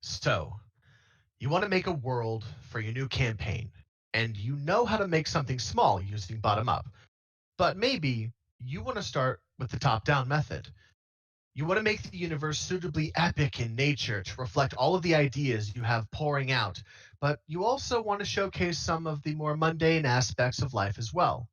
So, you want to make a world for your new campaign, and you know how to make something small using bottom up. But maybe you want to start with the top down method. You want to make the universe suitably epic in nature to reflect all of the ideas you have pouring out, but you also want to showcase some of the more mundane aspects of life as well.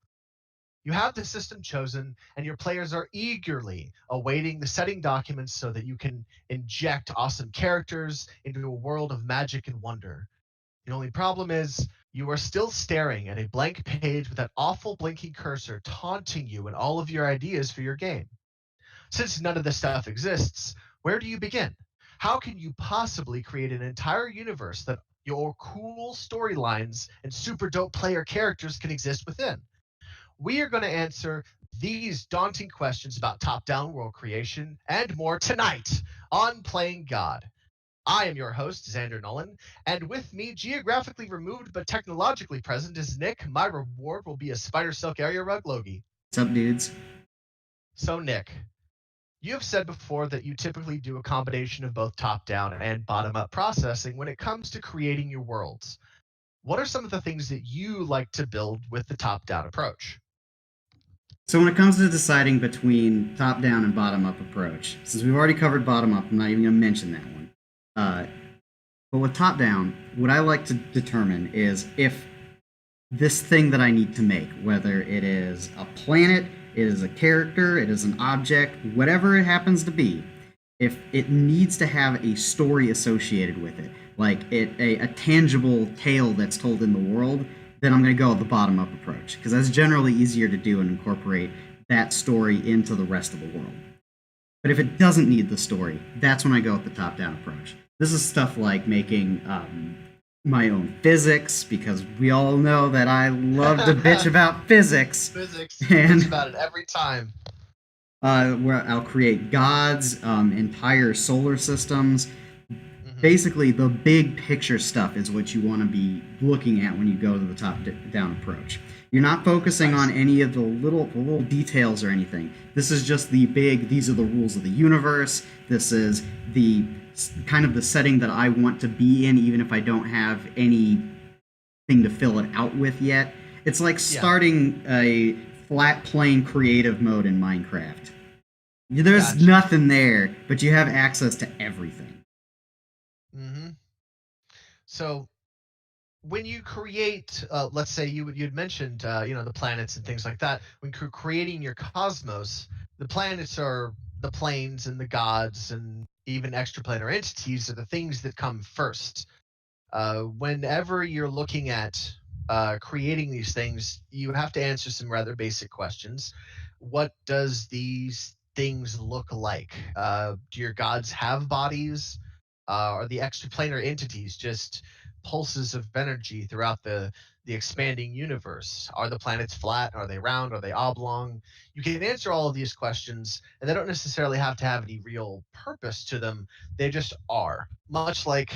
You have the system chosen, and your players are eagerly awaiting the setting documents so that you can inject awesome characters into a world of magic and wonder. The only problem is, you are still staring at a blank page with that awful blinking cursor taunting you and all of your ideas for your game. Since none of this stuff exists, where do you begin? How can you possibly create an entire universe that your cool storylines and super dope player characters can exist within? We are going to answer these daunting questions about top down world creation and more tonight on Playing God. I am your host, Xander Nolan, and with me, geographically removed but technologically present, is Nick. My reward will be a spider silk area rug Logie. What's up, dudes? So, Nick, you have said before that you typically do a combination of both top down and bottom up processing when it comes to creating your worlds. What are some of the things that you like to build with the top down approach? So when it comes to deciding between top-down and bottom-up approach, since we've already covered bottom-up, I'm not even going to mention that one. But with top-down, what I like to determine is if this thing that I need to make, whether it is a planet, it is a character, it is an object, whatever it happens to be, if it needs to have a story associated with it, like a tangible tale that's told in the world, then I'm going to go with the bottom up approach because that's generally easier to do and incorporate that story into the rest of the world. But if it doesn't need the story, that's when I go with the top down approach. This is stuff like making my own physics, because we all know that I love to bitch about physics. Physics, and bitch about it every time. Where I'll create gods, entire solar systems. Basically, the big picture stuff is what you want to be looking at when you go to the top-down approach. You're not focusing on any of the little details or anything. This is just the big, these are the rules of the universe. This is the kind of the setting that I want to be in, even if I don't have anything to fill it out with yet. It's like starting a flat plane creative mode in Minecraft. There's nothing there, but you have access to everything. So when you create, let's say you'd mentioned, the planets and things like that. When creating your cosmos, the planets are the planes and the gods and even extraplanar entities are the things that come first. Whenever you're looking at creating these things, you have to answer some rather basic questions. What does these things look like? Do your gods have bodies? Are the extraplanar entities just pulses of energy throughout the expanding universe? Are the planets flat? Are they round? Are they oblong? You can answer all of these questions, and they don't necessarily have to have any real purpose to them. They just are, much like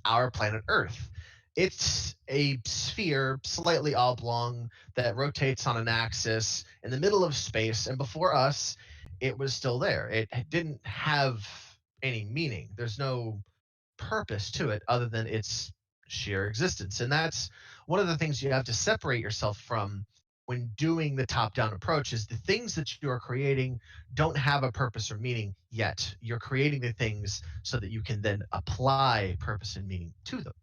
our planet Earth. It's a sphere, slightly oblong, that rotates on an axis in the middle of space, and before us, it was still there. It didn't have any meaning. There's no purpose to it other than its sheer existence. And that's one of the things you have to separate yourself from when doing the top-down approach is the things that you are creating don't have a purpose or meaning yet. You're creating the things so that you can then apply purpose and meaning to them.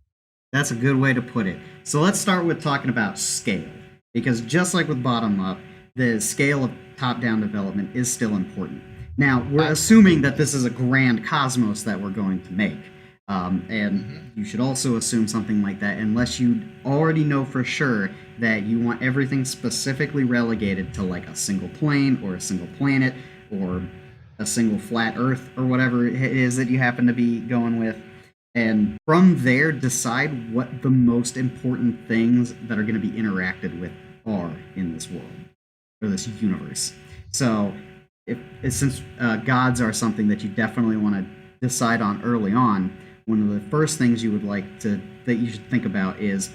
That's a good way to put it. So let's start with talking about scale, because just like with bottom up, the scale of top-down development is still important. Now, we're assuming that this is a grand cosmos that we're going to make. And you should also assume something like that unless you already know for sure that you want everything specifically relegated to like a single plane or a single planet or a single flat Earth or whatever it is that you happen to be going with. And from there, decide what the most important things that are going to be interacted with are in this world or this universe. So, since gods are something that you definitely want to decide on early on, one of the first things you would like that you should think about is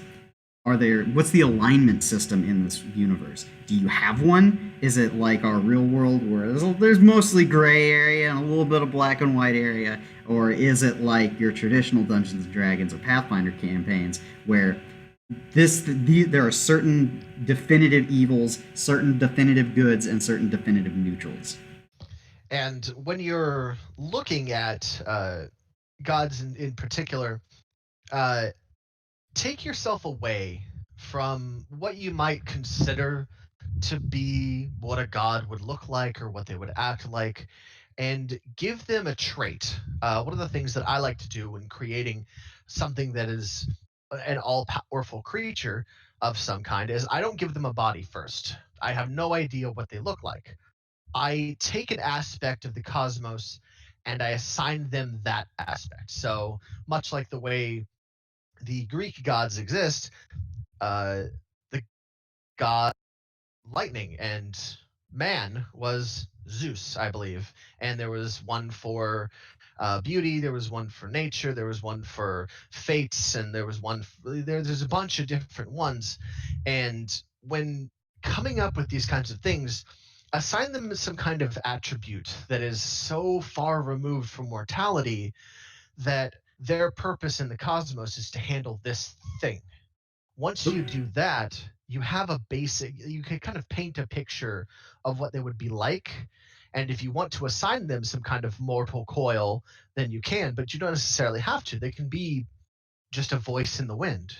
what's the alignment system in this universe? Do you have one? Is it like our real world where there's mostly gray area and a little bit of black and white area? Or is it like your traditional Dungeons and Dragons or Pathfinder campaigns where there are certain definitive evils, certain definitive goods, and certain definitive neutrals? And when you're looking at gods in particular, take yourself away from what you might consider to be what a god would look like or what they would act like, and give them a trait. One of the things that I like to do when creating something that is an all powerful creature of some kind is I don't give them a body first. I have no idea what they look like. I take an aspect of the cosmos and I assign them that aspect. So, much like the way the Greek gods exist, the god lightning and man was Zeus, I believe. And there was one for beauty, there was one for nature, there was one for fates, and there was one there's a bunch of different ones. And when coming up with these kinds of things, assign them some kind of attribute that is so far removed from mortality that their purpose in the cosmos is to handle this thing. Once you do that, you have you can kind of paint a picture of what they would be like. And if you want to assign them some kind of mortal coil, then you can, but you don't necessarily have to. They can be just a voice in the wind.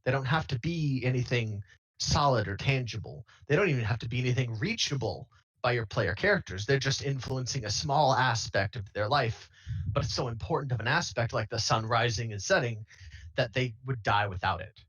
They don't have to be anything solid or tangible. They don't even have to be anything reachable by your player characters. They're just influencing a small aspect of their life, but it's so important of an aspect like the sun rising and setting that they would die without it.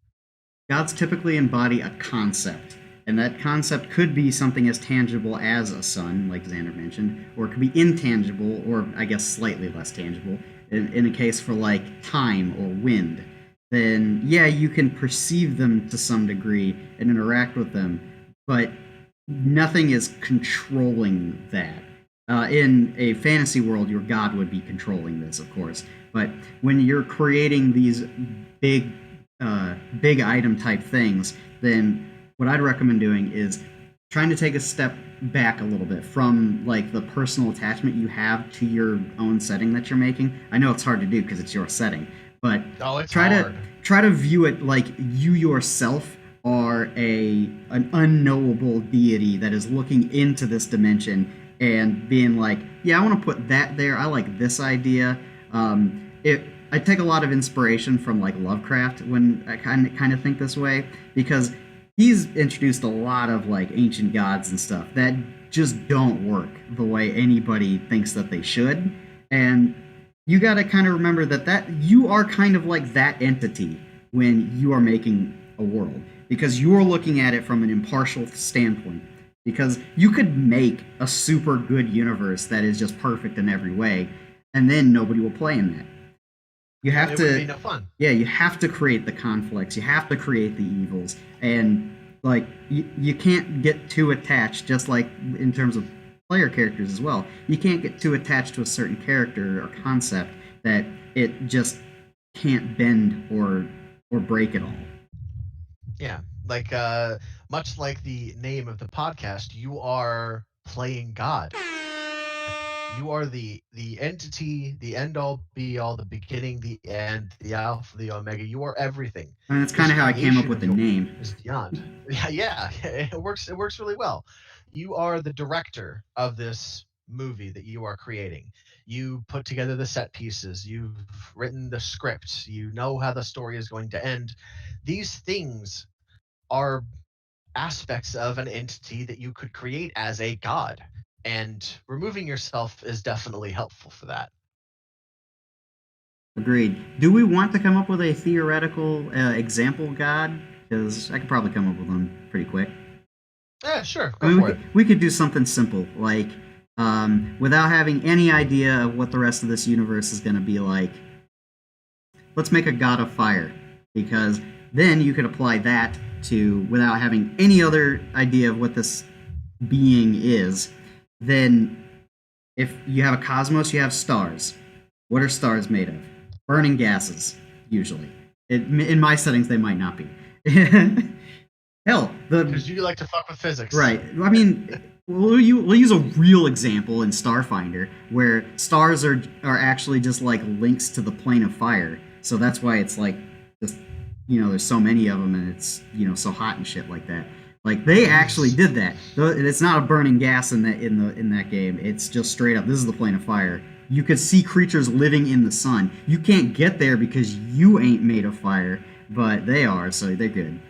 Gods typically embody a concept, and that concept could be something as tangible as a sun, like Xander mentioned, or it could be intangible, or I guess slightly less tangible, in a case for like time or wind. Then, yeah, you can perceive them to some degree and interact with them, but nothing is controlling that. In a fantasy world, your god would be controlling this, of course, but when you're creating these big big item type things, then what I'd recommend doing is trying to take a step back a little bit from like the personal attachment you have to your own setting that you're making. I know it's hard to do because it's your setting, but it's hard. Try to view it like you yourself are an unknowable deity that is looking into this dimension and being like, yeah, I want to put that there. I like this idea. I take a lot of inspiration from like Lovecraft when I kind of think this way, because he's introduced a lot of like ancient gods and stuff that just don't work the way anybody thinks that they should. And you got to kind of remember that you are kind of like that entity when you are making a world, because you're looking at it from an impartial standpoint. Because you could make a super good universe that is just perfect in every way, and then nobody will play in that. You have it to, would be no fun. Yeah, you have to create the conflicts. You have to create the evils, and like you can't get too attached. Just like in terms of player characters as well, you can't get too attached to a certain character or concept that it just can't bend or break at all. Yeah, like much like the name of the podcast, you are playing God. You are the entity, the end all be all, the beginning, the end, the alpha, the omega. You are everything. And that's kind of how I came up with the name. Is beyond. Yeah, it works. It works really well. You are the director of this movie that you are creating. You put together the set pieces. You've written the script. You know how the story is going to end. These things are aspects of an entity that you could create as a god. And removing yourself is definitely helpful for that. Agreed. Do we want to come up with a theoretical example god? Because I could probably come up with one pretty quick. Yeah, sure. Go for it. We could do something simple, like without having any idea of what the rest of this universe is going to be like. Let's make a god of fire, because then you could apply that to, without having any other idea of what this being is. Then, if you have a cosmos, you have stars. What are stars made of? Burning gases, usually. In my settings, they might not be. Hell, the Because you like to fuck with physics. right. I mean, we'll use a real example in Starfinder where stars are actually just like links to the plane of fire. So that's why it's like just there's so many of them and it's so hot and shit like that. Like they actually did that. It's not a burning gas in that game. It's just straight up. This is the plane of fire. You could see creatures living in the sun. You can't get there because you ain't made of fire, but they are, so they're good.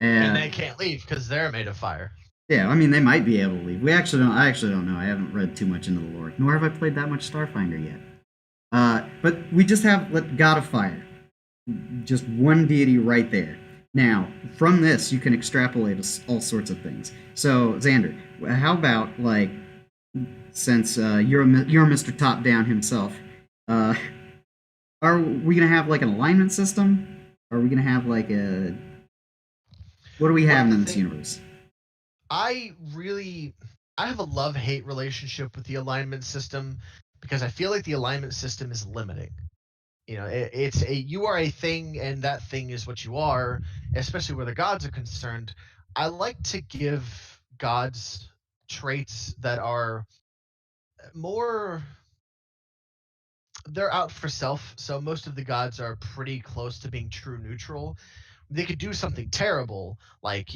And they can't leave because they're made of fire. Yeah, I mean they might be able to leave. I actually don't know. I haven't read too much into the lore, nor have I played that much Starfinder yet. But we just have God of Fire, just one deity right there. Now, from this, you can extrapolate all sorts of things. So, Xander, how about since you're Mr. Top Down himself, are we gonna have like an alignment system? Are we gonna have like a what do we have in this universe? I have a love-hate relationship with the alignment system because I feel like the alignment system is limiting. You are a thing and that thing is what you are, especially where the gods are concerned. I like to give gods traits that are more, they're out for self. So most of the gods are pretty close to being true neutral. They could do something terrible, like,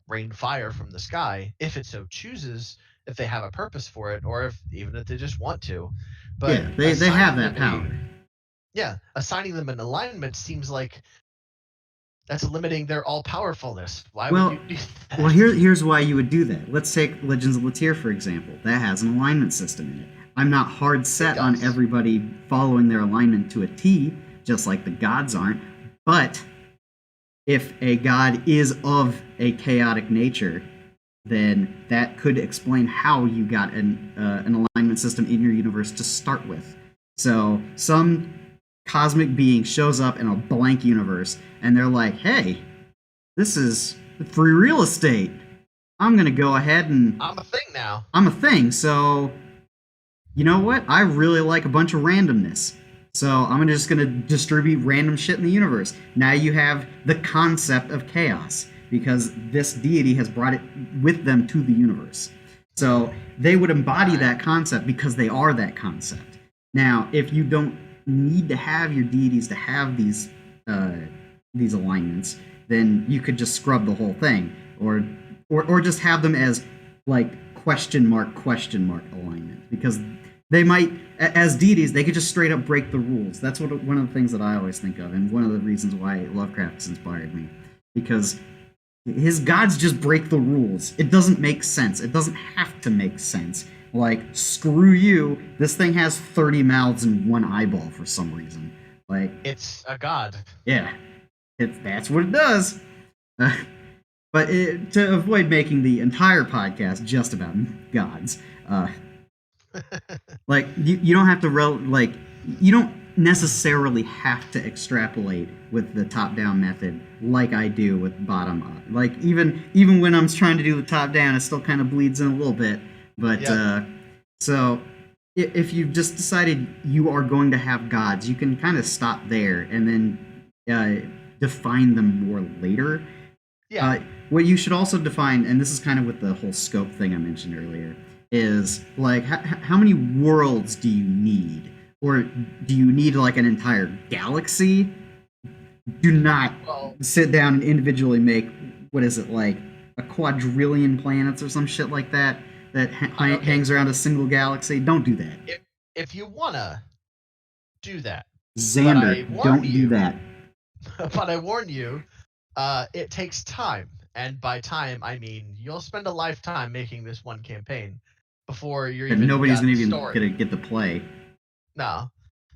rain fire from the sky, if it so chooses, if they have a purpose for it, or even if they just want to. But yeah, they have that power. Assigning them an alignment seems like that's limiting their all-powerfulness. Why would you do that? Well, here's why you would do that. Let's take Legends of Latir, for example. That has an alignment system in it. I'm not hard set on everybody following their alignment to a T, just like the gods aren't. But if a god is of a chaotic nature, then that could explain how you got an alignment system in your universe to start with. So some cosmic being shows up in a blank universe, and they're like, hey, this is free real estate. I'm going to go ahead and... I'm a thing now. I'm a thing, so... You know what? I really like a bunch of randomness. So I'm just going to distribute random shit in the universe. Now you have the concept of chaos, because this deity has brought it with them to the universe. So they would embody that concept because they are that concept. Now, if you don't need to have your deities to have these alignments, then you could just scrub the whole thing, or just have them as like question mark alignment, because they might, as deities, they could just straight up break the rules. That's one of the things that I always think of, and one of the reasons why Lovecraft has inspired me, because his gods just break the rules. It doesn't make sense. It doesn't have to make sense. Like, screw you, this thing has 30 mouths and one eyeball for some reason. Like, it's a god. Yeah, that's what it does. But to avoid making the entire podcast just about gods, like you don't have to you don't necessarily have to extrapolate with the top-down method like I do with bottom-up. Like even when I'm trying to do the top-down, it still kind of bleeds in a little bit. But so if you've just decided you are going to have gods, you can kind of stop there and then define them more later. Yeah. What you should also define, and this is kind of with the whole scope thing I mentioned earlier, is like how many worlds do you need? Or do you need like an entire galaxy? Do not sit down and individually make, what is it, like a quadrillion planets or some shit like that hangs around a single galaxy? Don't do that. If you wanna do that, Xander, don't do that. But I warn you, it takes time. And by time, I mean you'll spend a lifetime making this one campaign before you're even nobody's gonna get to play. No.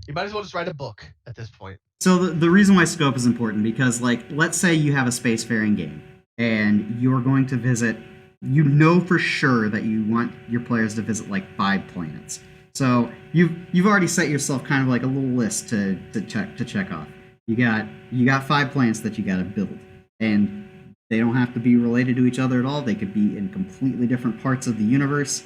You might as well just write a book at this point. So the reason why scope is important, because like let's say you have a spacefaring game and you're going to visit, you know for sure that you want your players to visit like 5 planets. So you've already set yourself kind of like a little list to check off. You got 5 planets that you got to build, and they don't have to be related to each other at all. They could be in completely different parts of the universe.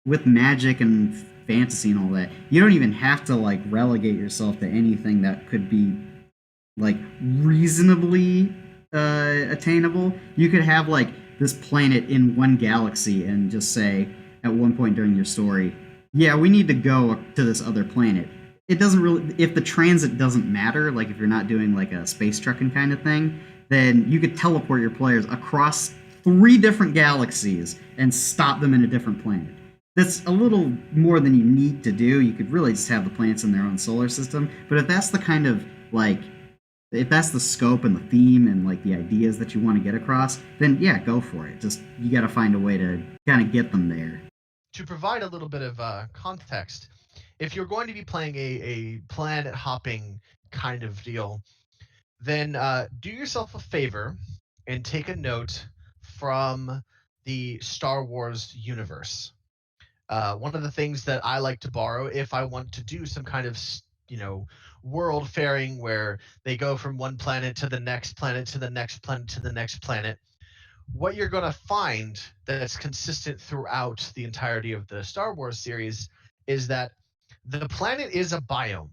With magic and fantasy and all that, you don't even have to like relegate yourself to anything that could be like reasonably attainable, you could have like this planet in one galaxy and just say at one point during your story, yeah, we need to go to this other planet. It doesn't really, if the transit doesn't matter, like if you're not doing like a space trucking kind of thing, then you could teleport your players across 3 different galaxies and stop them in a different planet. That's a little more than you need to do. You could really just have the planets in their own solar system. But if that's the kind of like, if that's the scope and the theme and like the ideas that you want to get across, then yeah, go for it. Just you got to find a way to kind of get them there. To provide a little bit of context, if you're going to be playing a planet hopping kind of deal, then do yourself a favor and take a note from the Star Wars universe. One of the things that I like to borrow if I want to do some kind of, world faring where they go from one planet to the next planet to the next planet to the next planet, what you're going to find that's consistent throughout the entirety of the Star Wars series is that the planet is a biome.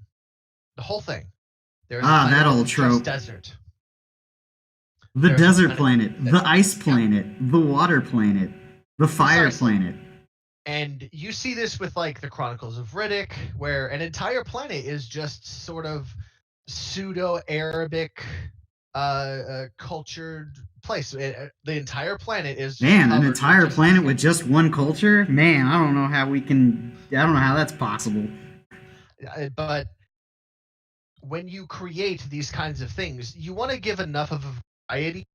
The whole thing. There's that old trope. Desert. The desert planet, the ice planet, the water planet, the fire planet. And you see this with like the Chronicles of Riddick, where an entire planet is just sort of pseudo-Arabic cultured place. The entire planet is an entire planet with just one culture. Man, I don't know how that's possible. But when you create these kinds of things, you want to give enough of a variety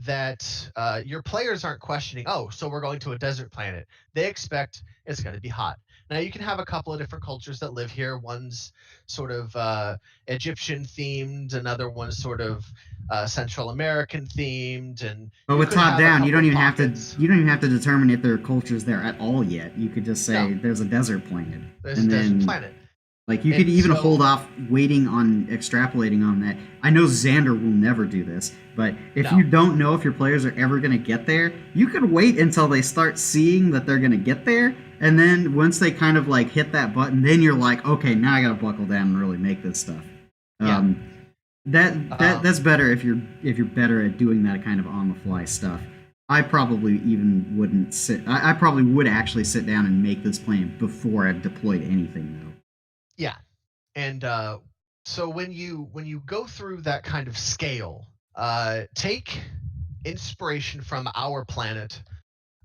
that your players aren't questioning, oh, so we're going to a desert planet. They expect it's going to be hot. Now, you can have a couple of different cultures that live here. One's sort of Egyptian themed, another one's sort of Central American themed, but with top down, you don't even have to determine if there are cultures there at all yet. You could just say there's a desert planet. There's a desert planet. Like, you could even hold off waiting on extrapolating on that. I know Xander will never do this, but if you don't know if your players are ever going to get there, you could wait until they start seeing that they're going to get there, and then once they kind of, like, hit that button, then you're like, okay, now I got to buckle down and really make this stuff. That's better if you're better at doing that kind of on-the-fly stuff. I probably even wouldn't I probably would actually sit down and make this plan before I've deployed anything, though. Yeah, and so when you go through that kind of scale, take inspiration from our planet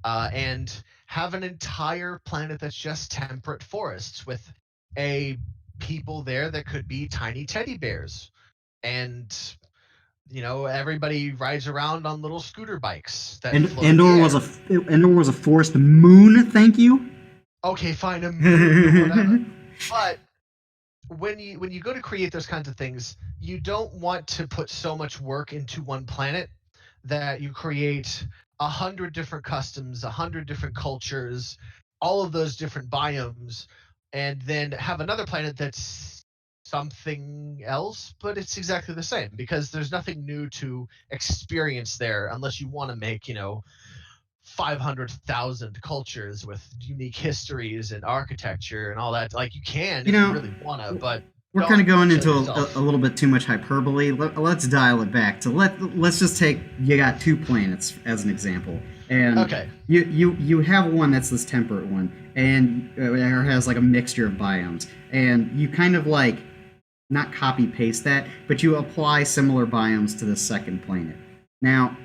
and have an entire planet that's just temperate forests with a people there that could be tiny teddy bears, and everybody rides around on little scooter bikes. Endor was a forest moon. Thank you. Okay, fine, a moon, whatever. But when you go to create those kinds of things, you don't want to put so much work into one planet that you create 100 different customs, 100 different cultures, all of those different biomes, and then have another planet that's something else, but it's exactly the same, because there's nothing new to experience there unless you want to make 500,000 cultures with unique histories and architecture and all that. Like, you can if you really want to, but we're kind of going into a little bit too much hyperbole. Let's dial it back to let's just take, you got 2 planets as an example, and you have one that's this temperate one, and it has like a mixture of biomes, and you kind of like not copy paste that, but you apply similar biomes to the second planet. Now,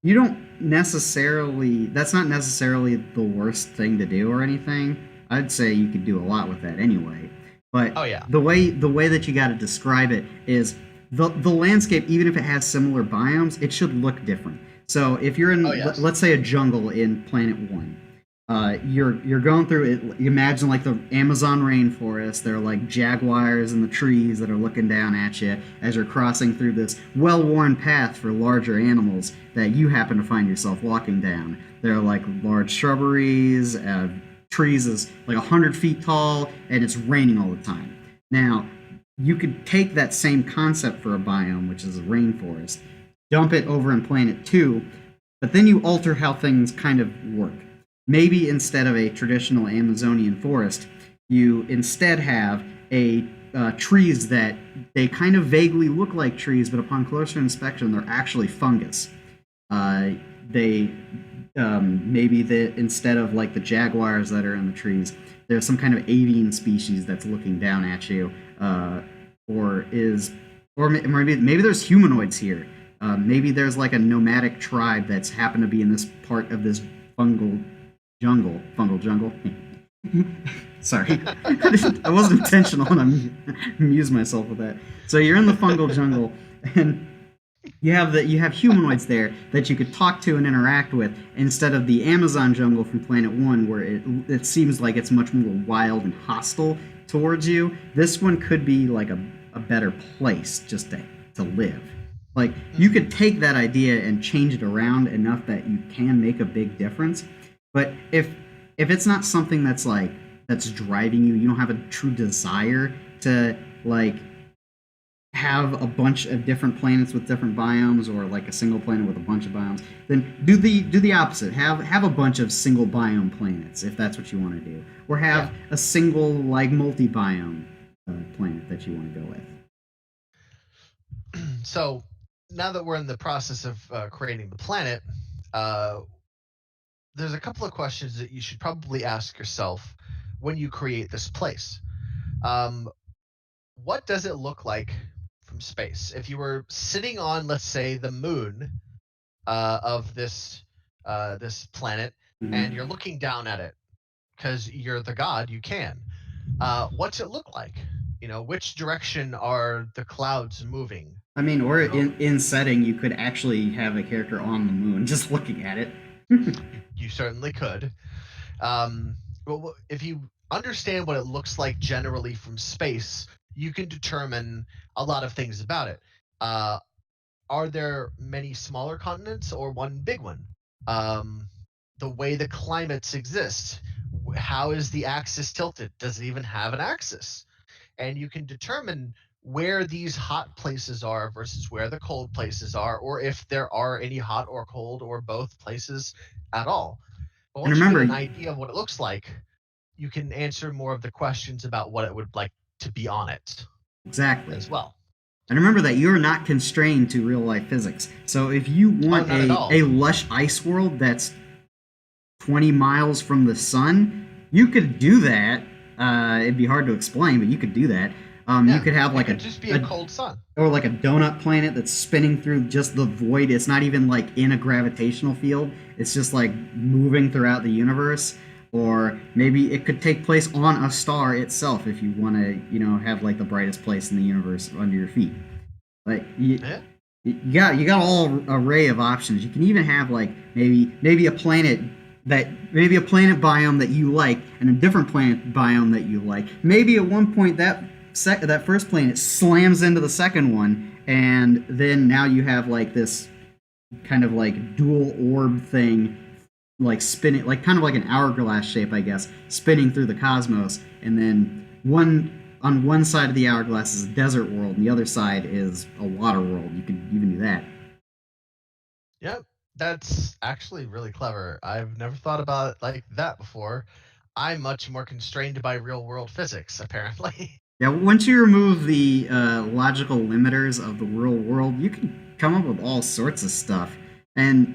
you don't necessarily, that's not necessarily the worst thing to do or anything. I'd say you could do a lot with that anyway. But the way that you got to describe it is the landscape, even if it has similar biomes, it should look different. So if you're in, let's say, a jungle in Planet 1, you're going through it. You imagine like the Amazon rainforest. There are like jaguars in the trees that are looking down at you as you're crossing through this well-worn path for larger animals that you happen to find yourself walking down. There are like large shrubberies, trees is like 100 feet tall, and it's raining all the time. Now, you could take that same concept for a biome, which is a rainforest, dump it over in Planet 2, but then you alter how things kind of work. Maybe instead of a traditional Amazonian forest, you instead have a trees that they kind of vaguely look like trees, but upon closer inspection, they're actually fungus. They maybe instead of like the jaguars that are in the trees, there's some kind of avian species that's looking down at you, or maybe there's humanoids here. Maybe there's like a nomadic tribe that's happened to be in this part of this fungal jungle. Sorry, I wasn't intentional, and I amused myself with that. So you're in the fungal jungle, and you have humanoids there that you could talk to and interact with, instead of the Amazon jungle from Planet One, where it seems like it's much more wild and hostile towards you. This one could be like a better place just to live. Like, you could take that idea and change it around enough that you can make a big difference. But if it's not something that's driving you, you don't have a true desire to like have a bunch of different planets with different biomes, or like a single planet with a bunch of biomes, then do the opposite. Have a bunch of single biome planets if that's what you want to do, or have a single like multi-biome planet that you want to go with. So now that we're in the process of creating the planet, there's a couple of questions that you should probably ask yourself when you create this place. What does it look like from space? If you were sitting on, let's say, the moon of this planet, and you're looking down at it because you're the god, you can. What's it look like? Which direction are the clouds moving? I mean, or in setting, you could actually have a character on the moon just looking at it. You certainly could. Well, if you understand what it looks like generally from space, you can determine a lot of things about it. Are there many smaller continents or one big one? The way the climates exist. How is the axis tilted? Does it even have an axis? And you can determine where these hot places are versus where the cold places are, or if there are any hot or cold or both places at all. But once you get an idea of what it looks like, you can answer more of the questions about what it would like to be on it. Exactly. As well. And remember that you're not constrained to real life physics. So if you want a lush ice world that's 20 miles from the sun, you could do that. It'd be hard to explain, but you could do that. You could have like just be a cold sun, or like a donut planet that's spinning through just the void. It's not even like in a gravitational field. It's just like moving throughout the universe. Or maybe it could take place on a star itself if you want to, have like the brightest place in the universe under your feet. Like you got all array of options. You can even have like maybe a planet biome that you like, and a different planet biome that you like. Maybe at one point that first planet slams into the second one, and then now you have like this kind of like dual orb thing, like spinning, like kind of like an hourglass shape, I guess, spinning through the cosmos. And then on one side of the hourglass is a desert world, and the other side is a water world. You could even do that. Yep, that's actually really clever. I've never thought about it like that before. I'm much more constrained by real world physics, apparently. Yeah, once you remove the logical limiters of the real world, you can come up with all sorts of stuff. And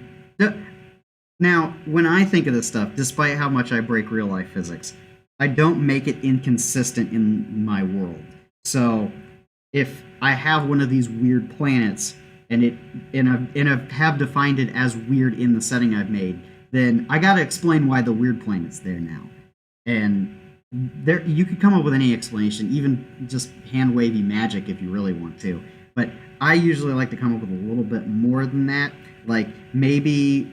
now, when I think of this stuff, despite how much I break real life physics, I don't make it inconsistent in my world. So, if I have one of these weird planets, and I have defined it as weird in the setting I've made, then I gotta explain why the weird planet's there now. And there, you could come up with any explanation, even just hand-wavy magic if you really want to. But I usually like to come up with a little bit more than that. Like maybe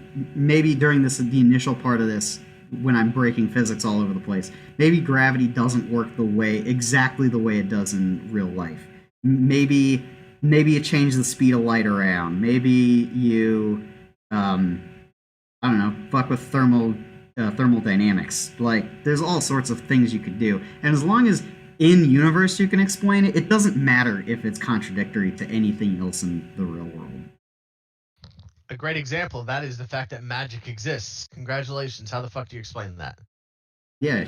during the initial part of this, when I'm breaking physics all over the place, maybe gravity doesn't work exactly the way it does in real life. Maybe you change the speed of light around. Maybe you, I don't know, fuck with thermodynamics. Like, there's all sorts of things you could do. And as long as in universe you can explain it, it doesn't matter if it's contradictory to anything else in the real world. A great example of that is the fact that magic exists. Congratulations. How the fuck do you explain that? Yeah.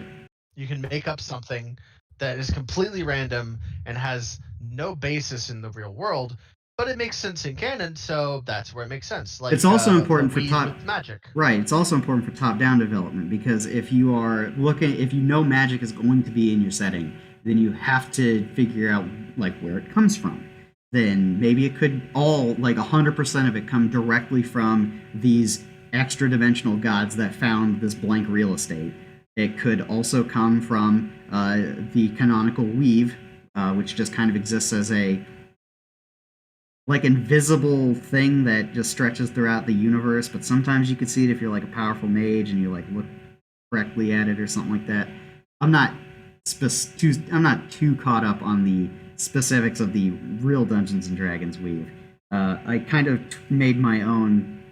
You can make up something that is completely random and has no basis in the real world, but it makes sense in canon, so that's where it makes sense. It's Like also the important for weave with magic. right. It's also important for top-down development because if you are looking, if you know magic is going to be in your setting, then you have to figure out like where it comes from. Then maybe it could all like 100% of it come directly from these extra dimensional gods that found this blank real estate. It could also come from the canonical weave, which just kind of exists as a like invisible thing that just stretches throughout the universe, but sometimes you could see it if you're like a powerful mage and you like look correctly at it or something like that. I'm not I'm not too caught up on the specifics of the real Dungeons and Dragons weave. I kind of made my own,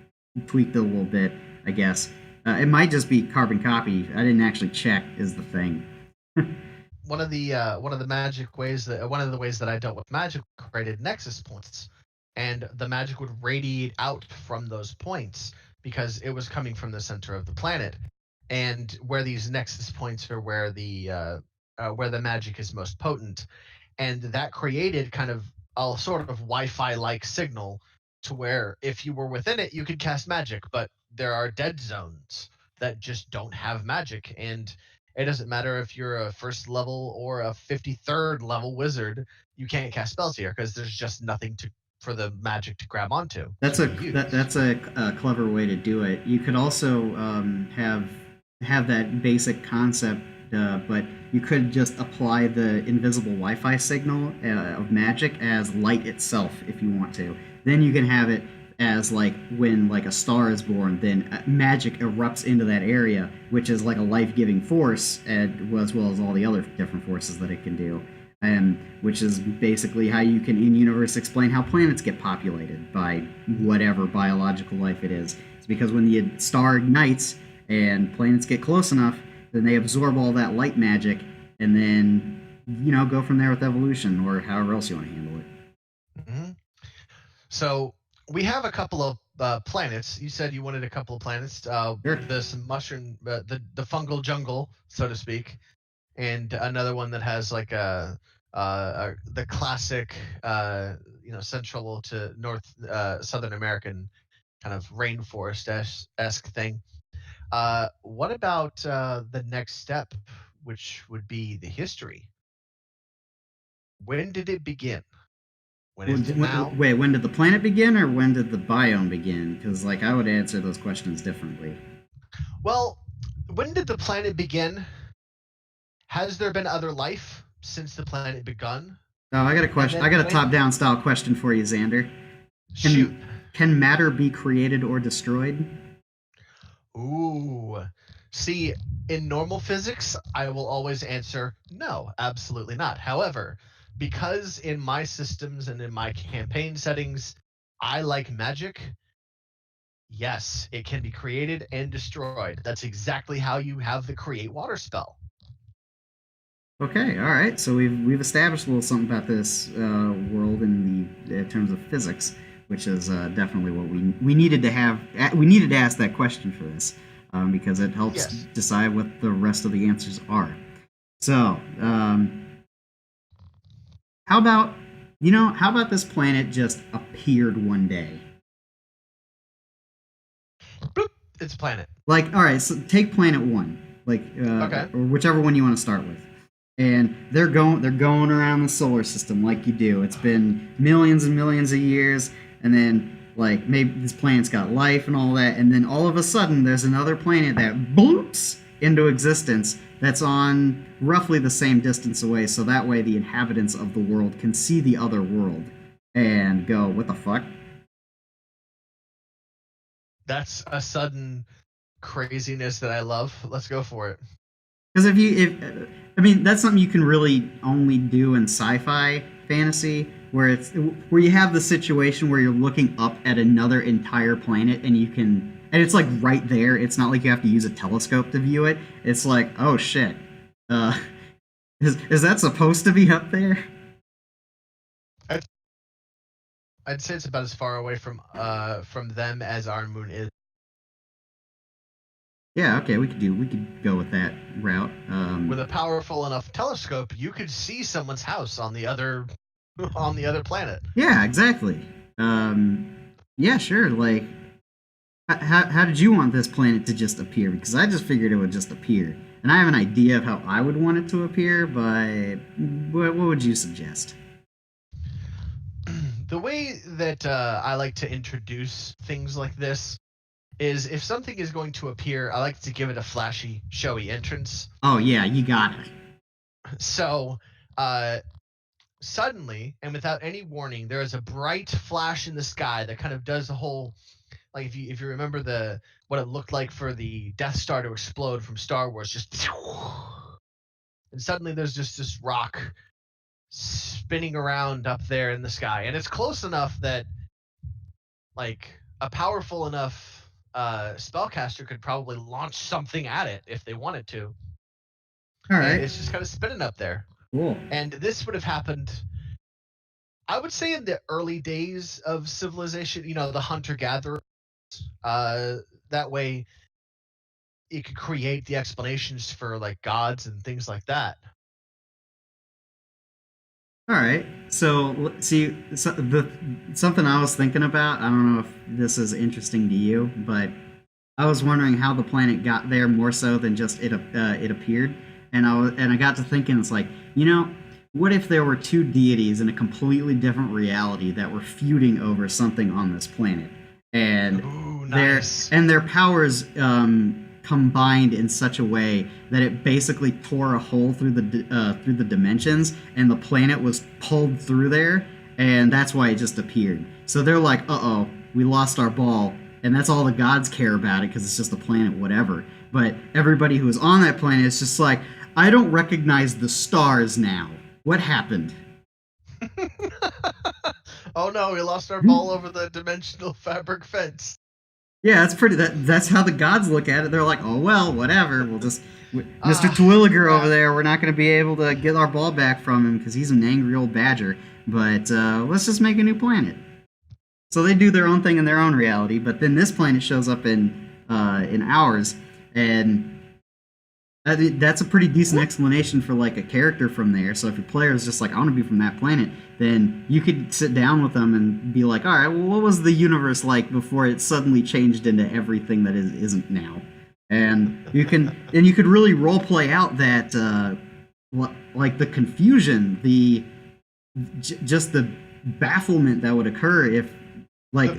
tweaked it a little bit, I guess. It might just be carbon copy. I didn't actually check. Is the thing. One of the one of the ways that I dealt with magic created nexus points, and the magic would radiate out from those points because it was coming from the center of the planet, and where these nexus points are where the magic is most potent, and that created kind of a sort of Wi-Fi like signal to where if you were within it, you could cast magic, but there are dead zones that just don't have magic, and it doesn't matter if you're a first level or a 53rd level wizard, you can't cast spells here because there's just nothing to for the magic to grab onto That's to a be used. that's a clever way to do it. You could also have that basic concept, but you could just apply the invisible Wi-Fi signal of magic as light itself if you want to. Then you can have it as like when like a star is born, then magic erupts into that area, which is like a life-giving force, as well as all the other different forces that it can do. Which is basically how you can in-universe explain how planets get populated by whatever biological life it is. It's because when the star ignites and planets get close enough, then they absorb all that light magic and then, go from there with evolution or however else you want to handle it. Mm-hmm. So we have a couple of planets. You said you wanted a couple of planets. Sure. This mushroom, the fungal jungle, so to speak, and another one that has like the classic, central to north Southern American kind of rainforest esque thing. What about the next step, which would be the history? When did it begin? When is it now? Wait, when did the planet begin or when did the biome begin? Because like I would answer those questions differently. Well, when did the planet begin? Has there been other life since the planet begun? Oh, I got a question. I got a top-down style question for you, Xander. Shoot. Can matter be created or destroyed? Ooh. See, in normal physics, I will always answer no, absolutely not. However, because in my systems and in my campaign settings, I like magic, yes, it can be created and destroyed. That's exactly how you have the create water spell. Okay, all right. So we've established a little something about this world in the terms of physics, which is definitely what we needed to have. We needed to ask that question for this because it helps decide what the rest of the answers are. So, how about this planet just appeared one day? Boop, it's a planet. Like, all right, so take planet one, like, okay, or whichever one you want to start with. And they're going around the solar system like you do. It's been millions and millions of years, and then like maybe this planet's got life and all that, and then all of a sudden there's another planet that bloops into existence that's on roughly the same distance away, so that way the inhabitants of the world can see the other world and go, what the fuck? That's a sudden craziness that I love. Let's go for it. Because that's something you can really only do in sci-fi fantasy, where you have the situation where you're looking up at another entire planet and it's like right there. It's not like you have to use a telescope to view it. It's like, oh shit, is that supposed to be up there? I'd say it's about as far away from them as our moon is. Yeah, okay, we could go with that route. With a powerful enough telescope, you could see someone's house on the other on the other planet. Yeah, exactly. Yeah, sure. Like, how did you want this planet to just appear? Because I just figured it would just appear, and I have an idea of how I would want it to appear. But what would you suggest? The way that I like to introduce things like this is if something is going to appear, I like to give it a flashy, showy entrance. Oh yeah, you got it. So, suddenly and without any warning, there is a bright flash in the sky that kind of does the whole, like if you remember what it looked like for the Death Star to explode from Star Wars, just and suddenly there's just this rock spinning around up there in the sky, and it's close enough that like a powerful enough spellcaster could probably launch something at it if they wanted to. All And right, it's just kind of spinning up there. cool. And this would have happened, I would say, in the early days of civilization, the hunter-gatherer. That way you could create the explanations for like gods and things like that. All right. So, see, something I was thinking about. I don't know if this is interesting to you, but I was wondering how the planet got there more so than just it appeared. And I got to thinking, it's like, what if there were two deities in a completely different reality that were feuding over something on this planet, and Ooh, nice. their powers combined in such a way that it basically tore a hole through the dimensions, and the planet was pulled through there, and that's why it just appeared. So they're like, "Uh-oh, we lost our ball," and that's all the gods care about it because it's just a planet, whatever. But everybody who is on that planet is just like, "I don't recognize the stars now. What happened?" Oh no, we lost our ball over the dimensional fabric fence. Yeah, that's how the gods look at it. They're like, "Oh well, whatever. We'll just Mr. Terwilliger over there. We're not going to be able to get our ball back from him because he's an angry old badger. But let's just make a new planet." So they do their own thing in their own reality. But then this planet shows up in ours, and that's a pretty decent explanation for like a character from there. So if your player is just like, "I want to be from that planet," then you could sit down with them and be like, "All right, well, what was the universe like before it suddenly changed into everything that isn't now?" And you could really role play out that like the confusion, just the bafflement that would occur if like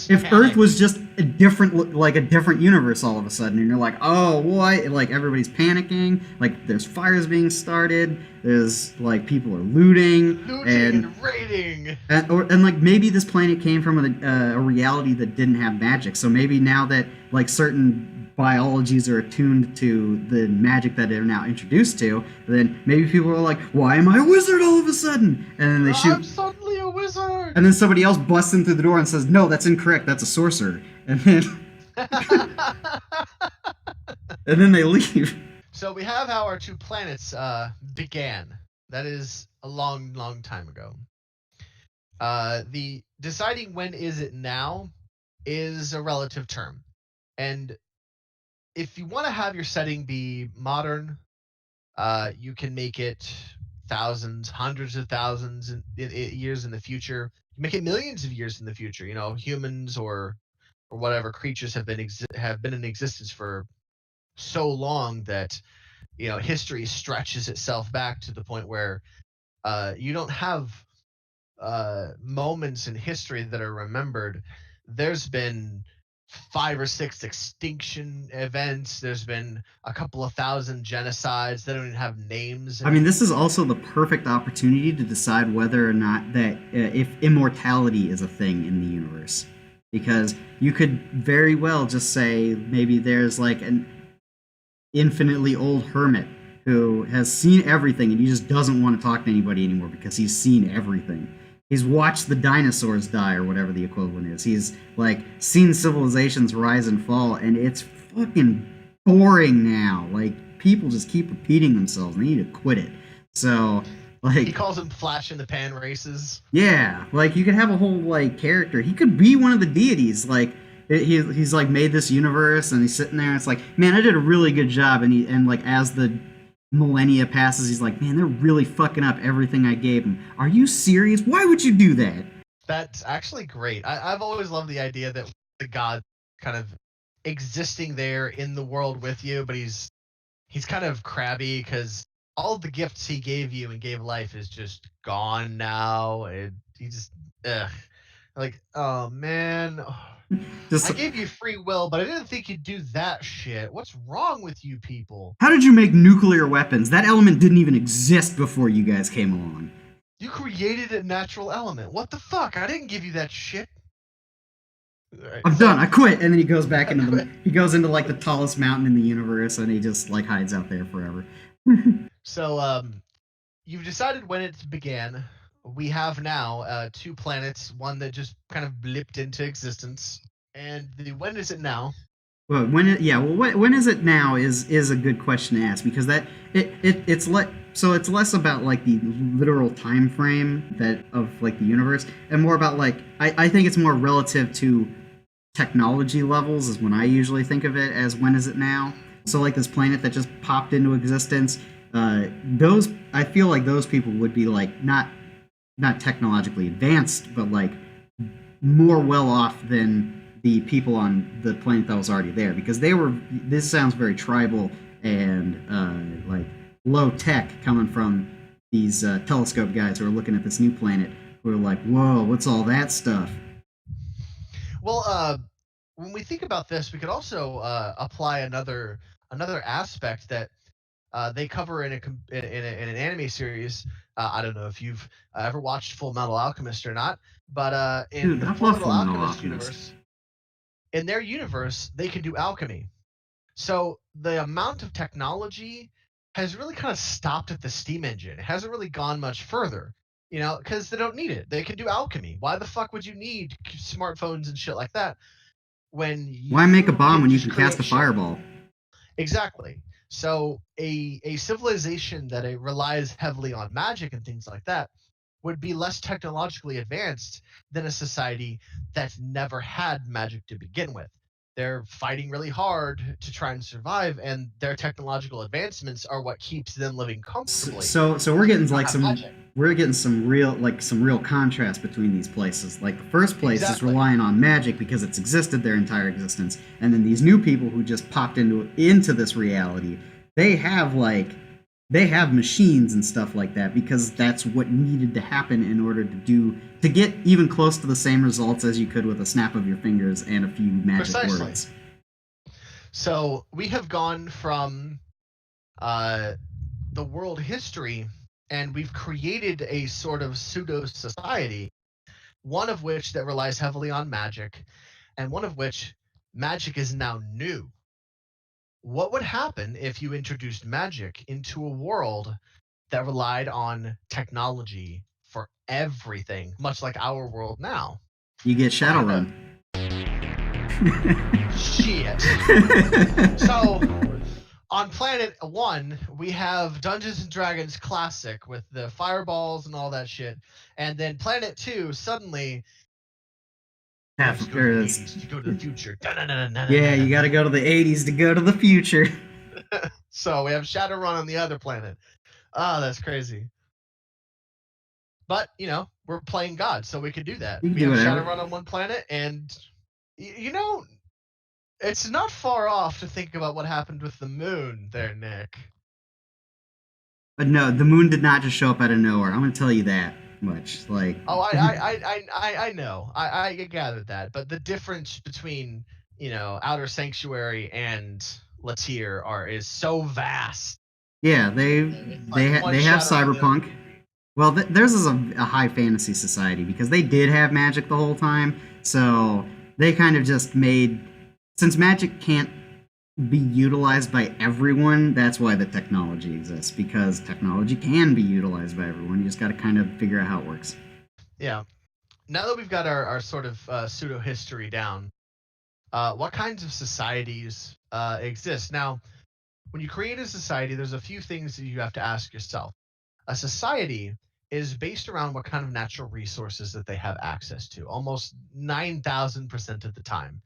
if Earth was just a different universe all of a sudden, and you're like, "Oh, what?" Like everybody's panicking, like there's fires being started, there's like people are looting and raiding, and like maybe this planet came from a reality that didn't have magic. So maybe now that like certain biologies are attuned to the magic that they're now introduced to, then maybe people are like, "Why am I a wizard all of a sudden?" And then they shoot. I'm suddenly a wizard. And then somebody else busts in through the door and says, "No, that's incorrect. That's a sorcerer." And then and then they leave. So we have how our two planets began. That is a long, long time ago. The deciding when is it now is a relative term. And if you want to have your setting be modern, you can make it thousands, hundreds of thousands years in the future. You make it millions of years in the future. Humans or whatever creatures have been in existence for so long that history stretches itself back to the point where you don't have moments in history that are remembered. There's been 5 or 6 extinction events. There's been a couple of thousand genocides. They don't even have names. I mean, this is also the perfect opportunity to decide whether or not that if immortality is a thing in the universe, because you could very well just say maybe there's like an infinitely old hermit who has seen everything and he just doesn't want to talk to anybody anymore because he's seen everything. He's watched the dinosaurs die, or whatever the equivalent is. He's like seen civilizations rise and fall, and it's fucking boring now. Like people just keep repeating themselves. They need to quit it. So like he calls them flash in the pan races. Yeah, like you could have a whole like character. He could be one of the deities. Like he's like made this universe, and he's sitting there, and it's like, man, I did a really good job. And like as the millennia passes, he's like, man, they're really fucking up everything I gave them. Are you serious? Why would you do that? That's actually great. I've always loved the idea that the god kind of existing there in the world with you, but he's kind of crabby because all of the gifts he gave you and gave life is just gone now. And he just, ugh. Like, oh man, Just I gave you free will, but I didn't think you'd do that shit. What's wrong with you people? how did you make nuclear weapons? That element didn't even exist before you guys came along. You created a natural element. What the fuck? I didn't give you that shit. I'm done. I quit. And then he goes back into he goes into like the tallest mountain in the universe, and he just like hides out there forever. So, you've decided when it began. We have now 2 planets, one that just kind of blipped into existence, and when is it now? Well, when is it now is a good question to ask, because that it's it's less about like the literal time frame that of like the universe, and more about like I think it's more relative to technology levels is when I usually think of it as when is it now. So like this planet that just popped into existence, those I feel like those people would be like not technologically advanced, but like more well off than the people on the planet that was already there, because they were. This sounds very tribal and like low tech coming from these telescope guys who are looking at this new planet, who are like, "Whoa, what's all that stuff?" Well, when we think about this, we could also apply another aspect that they cover in an anime series. I don't know if you've ever watched Full Metal Alchemist or not, but in Dude, the I Full love Metal Full Metal Alchemist Alchemist. universe, in their universe, they can do alchemy. So the amount of technology has really kind of stopped at the steam engine. It hasn't really gone much further, because they don't need it. They can do alchemy. Why the fuck would you need smartphones and shit like that when Why make a you bomb can when you just can cast create a shit? fireball? Exactly. So a civilization that relies heavily on magic and things like that would be less technologically advanced than a society that's never had magic to begin with. They're fighting really hard to try and survive, and their technological advancements are what keeps them living comfortably. So we're getting They don't like have magic. some real contrast between these places. Like the first place is Exactly. relying on magic because it's existed their entire existence, and then these new people who just popped into this reality, they have machines and stuff like that because that's what needed to happen in order to get even close to the same results as you could with a snap of your fingers and a few magic Precisely. words. So we have gone from uh, the world history, and we've created a sort of pseudo society, one of which that relies heavily on magic, and one of which magic is now new. What would happen if you introduced magic into a world that relied on technology for everything, much like our world now? You get What kind of Shadowrun. shit? So on planet 1, we have Dungeons and Dragons Classic with the fireballs and all that shit. And then planet 2, suddenly, you have to go to the 80s to go to the future. Yeah, you got to go to the 80s to go to the future. So we have Shadowrun on the other planet. Oh, that's crazy. But, we're playing God, so we could do that. You can We do have whatever. Shadowrun on one planet, and, it's not far off to think about what happened with the moon there, Nick. But no, the moon did not just show up out of nowhere. I'm going to tell you that much. Like, Oh, I know. I gathered that. But the difference between, Outer Sanctuary and Latir is so vast. yeah, they Like one they have shadow on the other. cyberpunk. Well, theirs is a high fantasy society because they did have magic the whole time. So they kind of just made, since magic can't be utilized by everyone, that's why the technology exists, because technology can be utilized by everyone. You just got to kind of figure out how it works. Yeah. Now that we've got our sort of pseudo history down, what kinds of societies exist? Now, when you create a society, there's a few things that you have to ask yourself. A society is based around what kind of natural resources that they have access to, almost 9,000% of the time.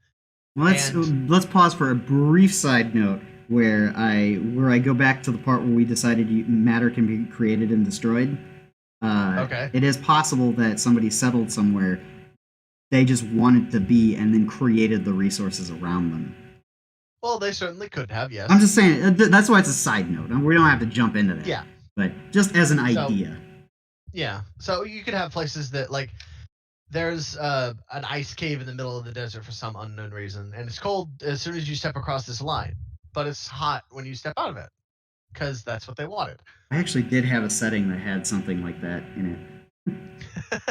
Well, And let's pause for a brief side note where I go back to the part where we decided matter can be created and destroyed. okay, It is possible that somebody settled somewhere they just wanted to be and then created the resources around them. well, they certainly could have, I'm yes. just saying that's why it's a side note. We don't have to jump into that, Yeah. but just as an So idea. yeah, so you could have places that like there's an ice cave in the middle of the desert for some unknown reason, and it's cold as soon as you step across this line, but it's hot when you step out of it because that's what they wanted. I actually did have a setting that had something like that in it.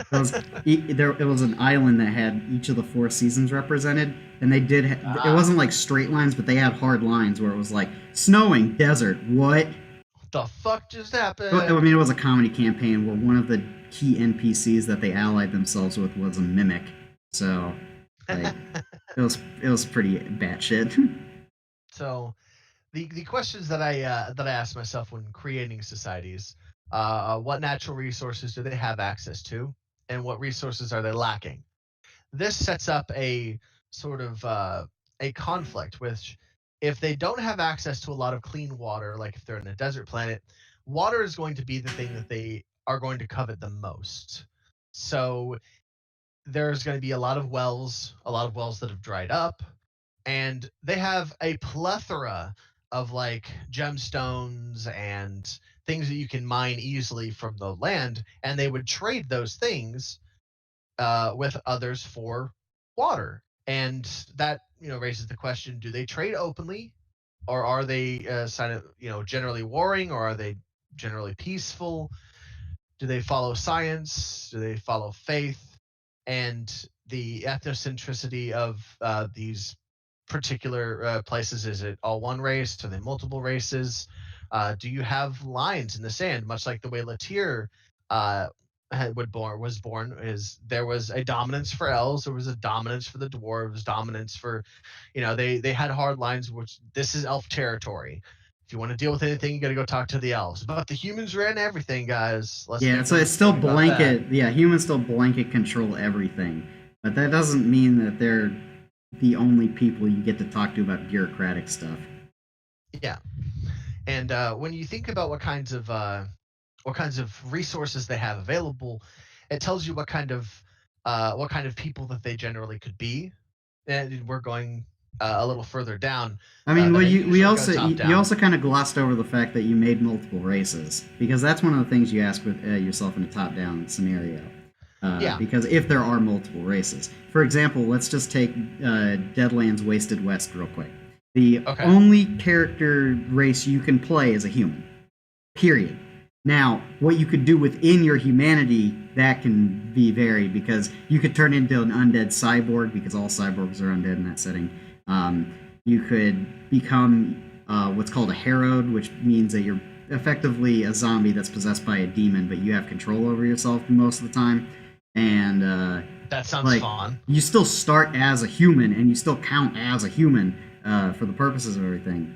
It was an island that had each of the four seasons represented, and they did. It Ah, wasn't like straight lines, but they had hard lines where it was like snowing, desert. What? what the fuck just I happened? mean, it was a comedy campaign where one of the key NPCs that they allied themselves with was a mimic. So, like, it was pretty batshit. So the questions that I ask myself when creating societies, what natural resources do they have access to, and what resources are they lacking? This sets up a sort of a conflict, which if they don't have access to a lot of clean water, like if they're in a desert planet, water is going to be the thing that they are going to covet the most. So there's going to be a lot of wells that have dried up, and they have a plethora of like gemstones and things that you can mine easily from the land, and they would trade those things with others for water. And that raises the question: do they trade openly, or are they generally warring, or are they generally peaceful? Do they follow science? Do they follow faith? And the ethnocentricity of these particular places, is it all one race? Are they multiple races? Do you have lines in the sand, much like the way Latir uh, was born? Is there was a dominance for elves, there was a dominance for the dwarves, dominance for, they had hard lines, which this is elf territory. If you want to deal with anything, you got to go talk to the elves. But the humans ran everything, guys. Let's Yeah, make so no it's still mistake about that. blanket. Yeah, humans still blanket control everything, but that doesn't mean that they're the only people you get to talk to about bureaucratic stuff. Yeah, and when you think about what kinds of resources they have available, it tells you what kind of people that they generally could be. And we're going a little further down I mean, than well, I we usually go also top you down. also kind of glossed over the fact that you made multiple races because that's one of the things you ask with yourself in a top-down scenario. Yeah. Because if there are multiple races, for example, let's just take Deadlands Wasted West real quick. The Okay. only character race you can play is a human. Period. Now, what you could do within your humanity, that can be varied because you could turn into an undead cyborg because all cyborgs are undead in that setting. Um, you could become what's called a herod, which means that you're effectively a zombie that's possessed by a demon, but you have control over yourself most of the time. And That sounds like fun. you still start as a human and you still count as a human for the purposes of everything.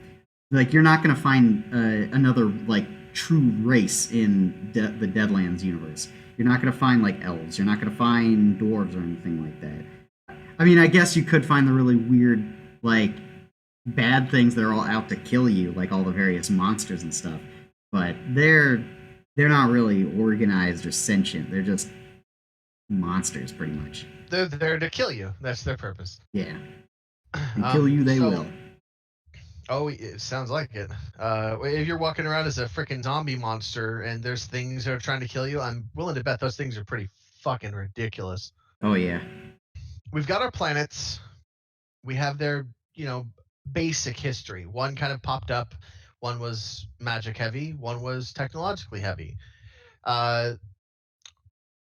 Like you're not gonna find another like true race in the Deadlands universe. You're not gonna find like elves. You're not gonna find dwarves or anything like that. I mean, I guess you could find the really weird like bad things that are all out to kill you, like all the various monsters and stuff. But they're not really organized or sentient. They're just monsters, pretty much. They're there to kill you. That's their purpose. Yeah, and kill you they So will. oh, it sounds like it. If you're walking around as a freaking zombie monster and there's things that are trying to kill you, I'm willing to bet those things are pretty fucking ridiculous. Oh yeah. We've got our planets. We have their, basic history. One kind of popped up. One was magic heavy. One was technologically heavy. Uh,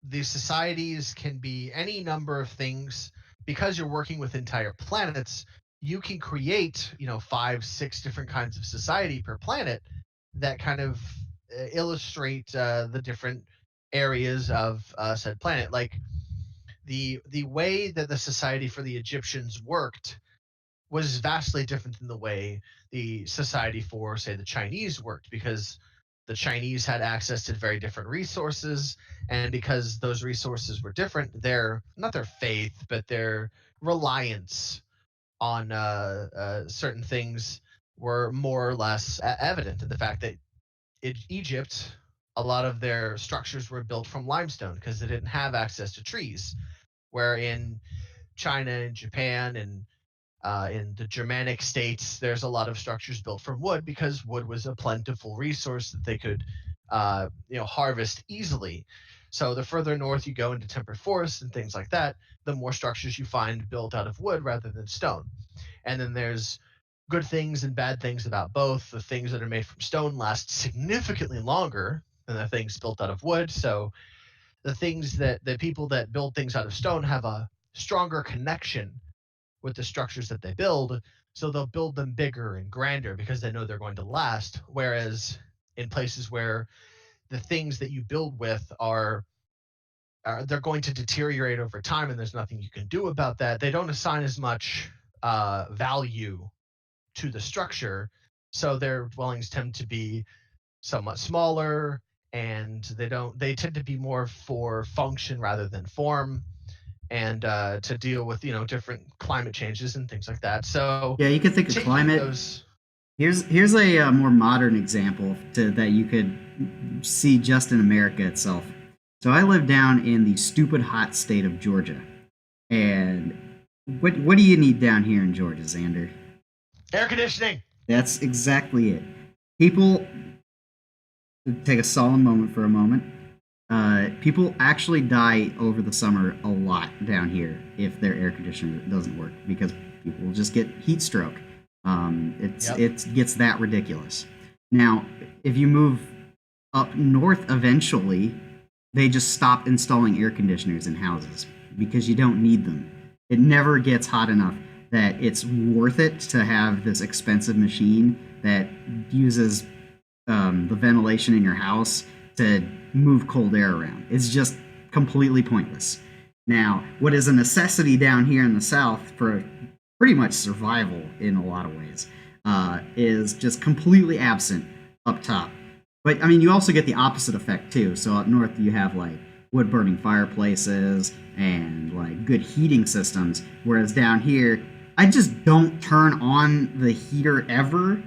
these societies can be any number of things. Because you're working with entire planets, you can create, 5 6 different kinds of society per planet that kind of illustrate the different areas of said planet. Like the way that the society for the Egyptians worked was vastly different than the way the society for, say, the Chinese worked, because the Chinese had access to very different resources, and because those resources were different, their not their faith, but their reliance on certain things were more or less evident. And the fact that in Egypt, a lot of their structures were built from limestone because they didn't have access to trees. Where in China and Japan and in the Germanic states, there's a lot of structures built from wood because wood was a plentiful resource that they could, harvest easily. So the further north you go into temperate forests and things like that, the more structures you find built out of wood rather than stone. And then there's good things and bad things about both. The things that are made from stone last significantly longer than the things built out of wood. So the people that build things out of stone have a stronger connection with the structures that they build, so they'll build them bigger and grander because they know they're going to last. Whereas in places where the things that you build with are they're going to deteriorate over time, and there's nothing you can do about that. They don't assign as much value to the structure, so their dwellings tend to be somewhat smaller, and they tend to be more for function rather than form, and to deal with different climate changes and things like that. So Yeah, you could think of taking climate. those, Here's a more modern example that you could see just in America itself. So I live down in the stupid hot state of Georgia, and what do you need down here in Georgia, Xander? air conditioning. That's exactly it. People take a solemn moment for a moment. People actually die over the summer a lot down here if their air conditioner doesn't work because people just get heat stroke. Yep. It gets that ridiculous. Now, if you move up north, eventually they just stop installing air conditioners in houses because you don't need them. It never gets hot enough that it's worth it to have this expensive machine that uses the ventilation in your house to move cold air around. It's just completely pointless. Now, what is a necessity down here in the South for pretty much survival in a lot of ways is just completely absent up top. But I mean, you also get the opposite effect too. So up north, you have like wood burning fireplaces and like good heating systems, whereas down here, I just don't turn on the heater ever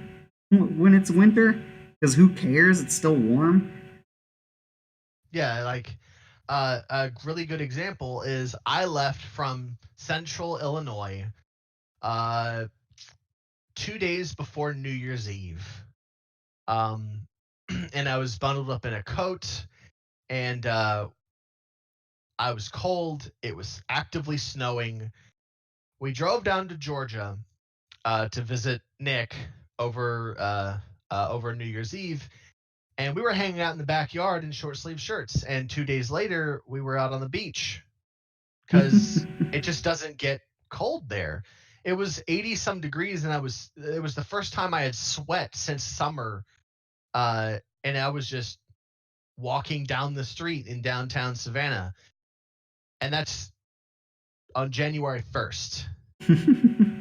when it's winter because who cares? It's still warm. Yeah, like a really good example is I left from central Illinois uh 2 days before New Year's Eve. Um and I was bundled up in a coat, and I was cold. It was actively snowing. We drove down to Georgia to visit Nick over over New Year's Eve, and we were hanging out in the backyard in short sleeve shirts. And 2 days later, we were out on the beach because it just doesn't get cold there. It was 80 some degrees, and it was the first time I had sweat since summer, and I was just walking down the street in downtown Savannah, and that's on January 1st.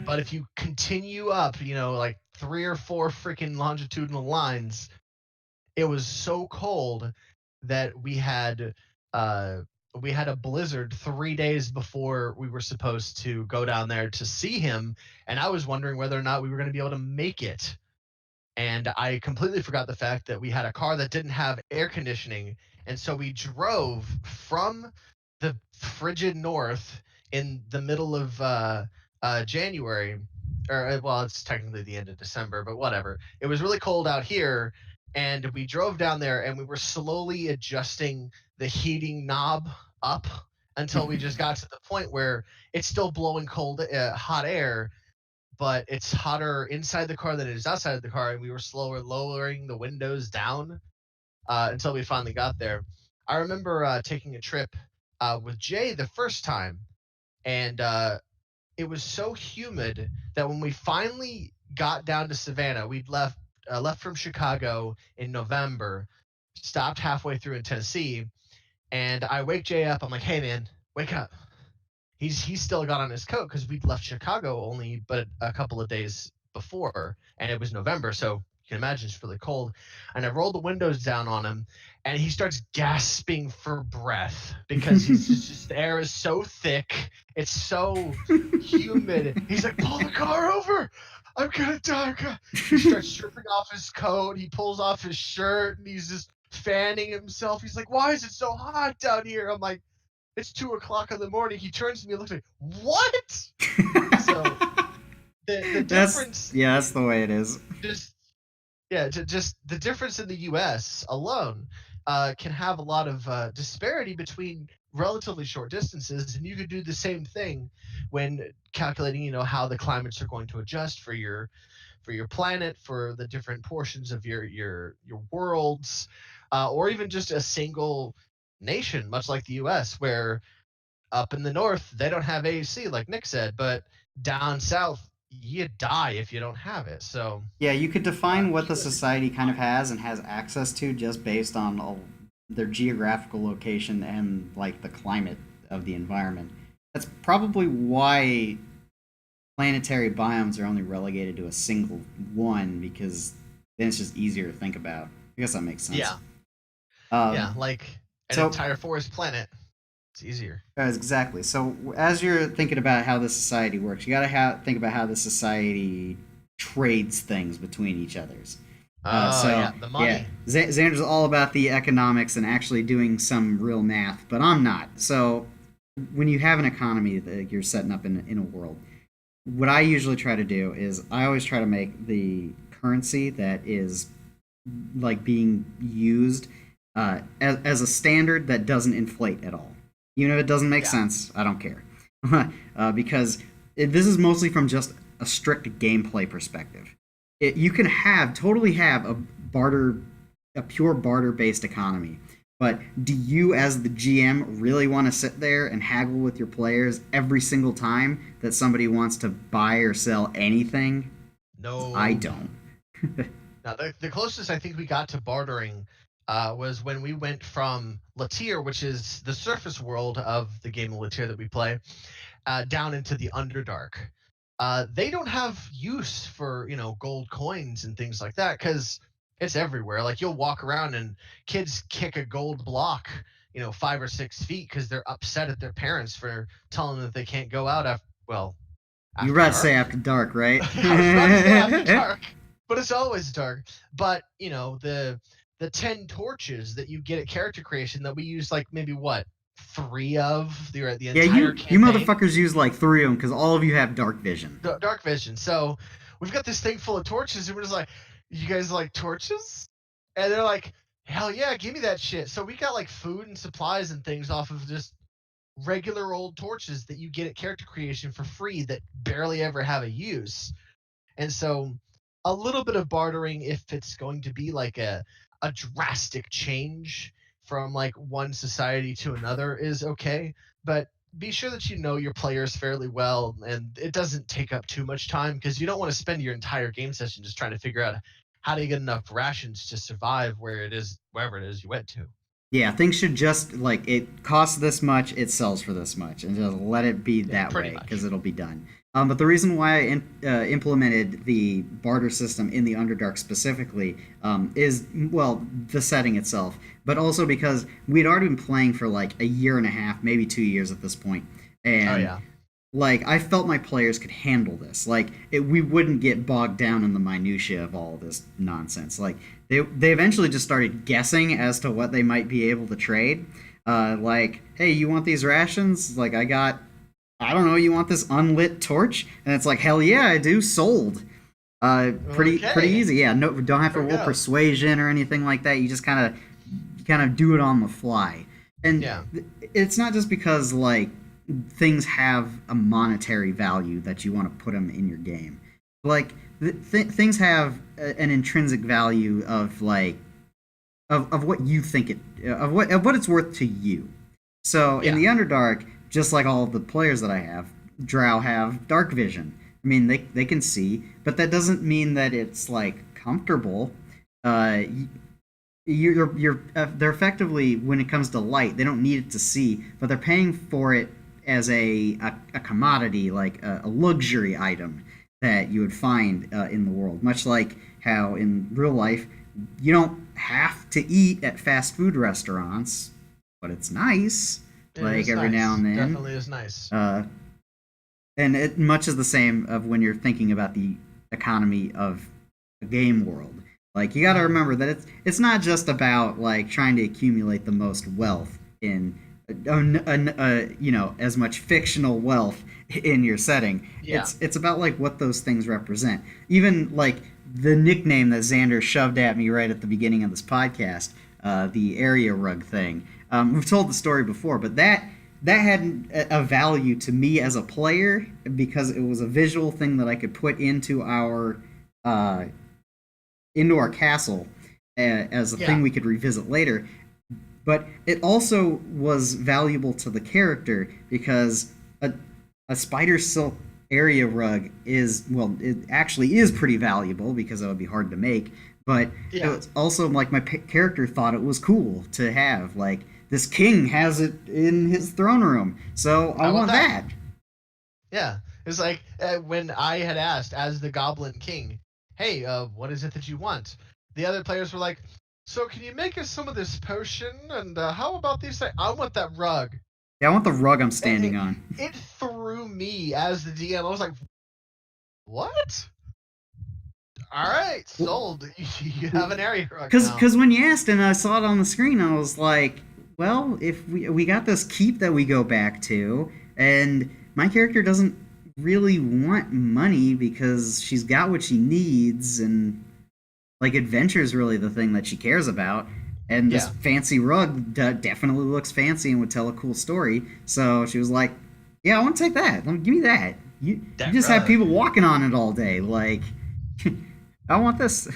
But if you continue up, like 3 or 4 freaking longitudinal lines, it was so cold that uh we had a blizzard 3 days before we were supposed to go down there to see him, and I was wondering whether or not we were going to be able to make it. And I completely forgot the fact that we had a car that didn't have air conditioning, and so we drove from the frigid north in the middle of January, or well, it's technically the end of December, but whatever. It was really cold out here, and we drove down there, and we were slowly adjusting the heating knob up until we just got to the point where it's still blowing hot air, but it's hotter inside the car than it is outside of the car, and we were slower lowering the windows down until we finally got there. I remember taking a trip with Jay the first time, and it was so humid that when we finally got down to Savannah, we'd left from Chicago in November, stopped halfway through in Tennessee, and I wake Jay up. I'm like, "Hey man, wake up." He's still got on his coat because we'd left Chicago only but a couple of days before, and it was November, so can imagine it's really cold. And I roll the windows down on him, and he starts gasping for breath because the air is so thick, it's so humid. He's like, pull the car over. I'm gonna die. He starts stripping off his coat. He pulls off his shirt, and he's just fanning himself. He's like, why is it so hot down here? I'm like, it's 2 o'clock in the morning. He turns to me and looks like, what? So the difference, that's the way it is. just the difference in the U.S. alone can have a lot of disparity between relatively short distances, and you could do the same thing when calculating, how the climates are going to adjust for your planet, for the different portions of your worlds, or even just a single nation, much like the U.S., where up in the north they don't have AC, like Nick said, but down south you die if you don't have it. So Yeah, you could define what the society kind of has and has access to just based on their geographical location and like the climate of the environment. That's probably why planetary biomes are only relegated to a single one, because then it's just easier to think about. I guess that makes sense. yeah, Um, like an so entire forest planet, it's easier. exactly. So as you're thinking about how the society works, you got to think about how the society trades things between each other's. Oh So yeah, the yeah, money. Xander's all about the economics and actually doing some real math, but I'm not. So when you have an economy that you're setting up in a world, what I usually try to do is I always try to make the currency that is like being used as a standard that doesn't inflate at all. Even if it doesn't make Yeah. sense, I don't care. Because this is mostly from just a strict gameplay perspective. You can totally have a pure barter based economy. But do you, as the GM, really want to sit there and haggle with your players every single time that somebody wants to buy or sell anything? I No. don't. Now, the closest I think we got to bartering was when we went from Latier, which is the surface world of the game of Latier that we play, down into the Underdark. They don't have use for gold coins and things like that because it's everywhere. Like you'll walk around and kids kick a gold block, 5 or 6 feet because they're upset at their parents for telling them that they can't go out You after were about to say dark. after dark, right? I was about to say after dark, but it's always dark. But the 10 torches that you get at character creation that we use like maybe what 3 of the Yeah, entire you campaign. motherfuckers use like 3 of them because all of you have dark vision. Dark vision. So we've got this thing full of torches, and we're just like, "You guys like torches?" And they're like, "Hell yeah, give me that shit." So we got like food and supplies and things off of just regular old torches that you get at character creation for free that barely ever have a use. And so a little bit of bartering, if it's going to be like a drastic change from like one society to another, is okay. But be sure that you know your players fairly well and it doesn't take up too much time because you don't want to spend your entire game session just trying to figure out how to get enough rations to survive wherever it is you went to. Yeah, things should just like it costs this much, it sells for this much, and just let it be Yeah, that pretty way because much. it'll be done. But the reason why implemented the barter system in the Underdark specifically is well the setting itself, but also because we'd already been playing for like a year and a half, maybe 2 years at this point, Oh and yeah. like I felt my players could handle this. Like we wouldn't get bogged down in the minutia of all this nonsense. Like they eventually just started guessing as to what they might be able to trade. Like, hey, you want these rations? Like I don't know, you want this unlit torch? And it's like, hell yeah, I do. Sold. Pretty Okay. easy. Yeah, no, don't have to There we roll go. persuasion or anything like that. You just kind of do it on the fly. And Yeah. it's not just because like things have a monetary value that you want to put them in your game. Like things have an intrinsic value of like of what you think of what it's worth to you. So in Yeah. the Underdark, just like all of the players that I have, Drow have dark vision. I mean, they can see, but that doesn't mean that it's like comfortable. Uh, they're effectively when it comes to light, they don't need it to see, but they're paying for it as a commodity, like a luxury item. that you would find in the world. Much like how in real life you don't have to eat at fast food restaurants, but it's nice, It like is every now nice. and then. Definitely is nice. Uh, and it much is the same of when you're thinking about the economy of a game world. Like you got to Mhm. remember that it's not just about like trying to accumulate the most wealth in as much fictional wealth in your setting. Yeah. It's about like what those things represent. Even like the nickname that Xander shoved at me right at the beginning of this podcast, the area rug thing. We've told the story before, but that had a value to me as a player because it was a visual thing that I could put uh, into our castle as a thing Yeah. we could revisit later. But it also was valuable to the character because a spider silk area rug is, well, it actually is pretty valuable because it would be hard to make. But it Yeah. was also like my character thought it was cool to have. Like this king has it in his throne room, so I I want want that. that. Yeah. It's like when I had asked as the Goblin King, "Hey, what is it that you want?" The other players were like, "So can you make us some of this potion? And how about these things? I want that rug." Yeah, I want the rug I'm It, standing it, on. it threw me as the DM. I was like, "What? All right, sold. You have an area rug now." Because when you asked and I saw it on the screen, I was like, well, if we got this keep that we go back to, and my character doesn't really want money because she's got what she needs, and like adventure is really the thing that she cares about. And this Yeah, fancy rug definitely looks fancy and would tell a cool story. So she was like, "Yeah, I want to take that. Give me that. You that just have rug. people walking on it all day. Like, I want this."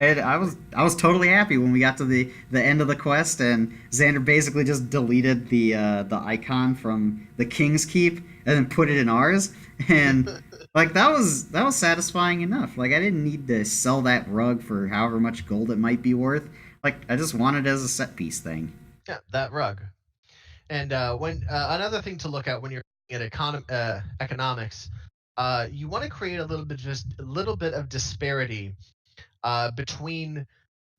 And I was totally happy when we got to the end of the quest and Xander basically just deleted the icon from the King's Keep and then put it in ours. And like that was satisfying enough. Like I didn't need to sell that rug for however much gold it might be worth. Like I just wanted it as a set piece thing. Yeah, that rug. And when another thing to look at when you're at economics, you want to create a little bit, just a little bit of disparity between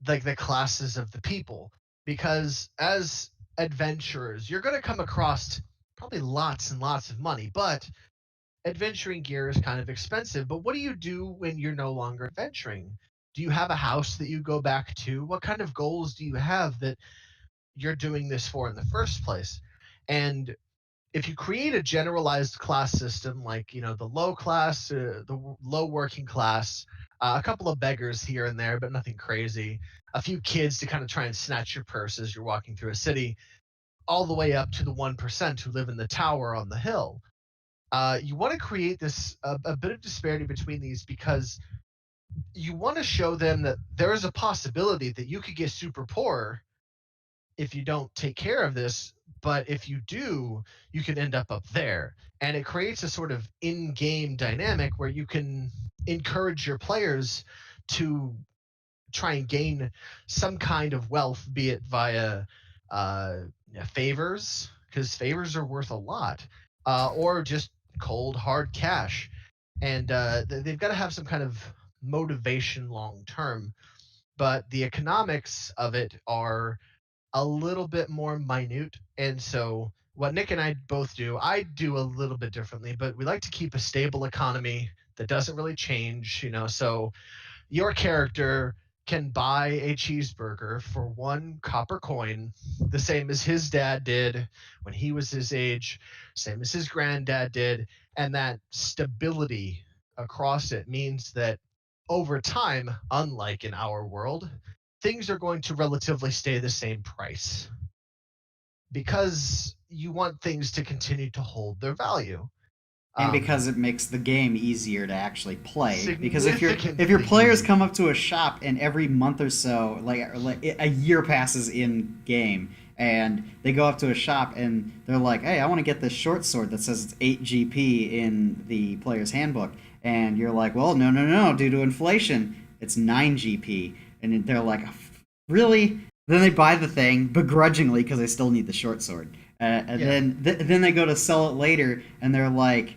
like the classes of the people, because as adventurers, you're going to come across probably lots and lots of money, but adventuring gear is kind of expensive. But what do you do when you're no longer adventuring? Do you have a house that you go back to? What kind of goals do you have that you're doing this for in the first place? And if you create a generalized class system, like the low class, the low working class, a couple of beggars here and there, but nothing crazy, a few kids to kind of try and snatch your purse as you're walking through a city, all the way up to the 1% who live in the tower on the hill. You want to create this a bit of disparity between these, because you want to show them that there is a possibility that you could get super poor if you don't take care of this, but if you do, you can end up there. And it creates a sort of in-game dynamic where you can encourage your players to try and gain some kind of wealth, be it via uh, favors, because favors are worth a lot, or just cold hard cash. And they've got to have some kind of motivation long term. But the economics of it are a little bit more minute. And so what Nick and I both do, I do a little bit differently, but we like to keep a stable economy that doesn't really change. So your character can buy a cheeseburger for 1 copper coin, the same as his dad did when he was his age, same as his granddad did. And that stability across it means that over time, unlike in our world, things are going to relatively stay the same price, because you want things to continue to hold their value. And Um, because it makes the game easier to actually play. Because if your Significantly players easier. come up to a shop and every month or so, like a year passes in game, and they go up to a shop and they're like, "Hey, I want to get this short sword that says it's 8 GP in the player's handbook," and you're like, "Well, no, no, no, due to inflation, it's 9 GP," and they're like, "Really?" Then they buy the thing begrudgingly because they still need the short sword, and Yeah. then they go to sell it later, and they're like,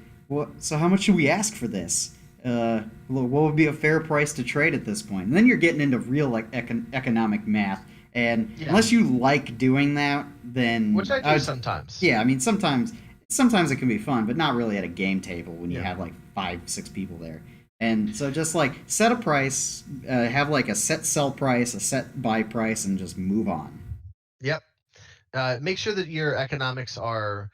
So how much should we ask for this? What would be a fair price to trade at this point? And then you're getting into real like economic math. And Yeah, unless you like doing that, which then I do sometimes. yeah, I mean sometimes it can be fun, but not really at a game table when you Yeah. have like 5, 6 people there. And so just like set a price, have like a set sell price, a set buy price, and just move on. Yep. Make sure that your economics are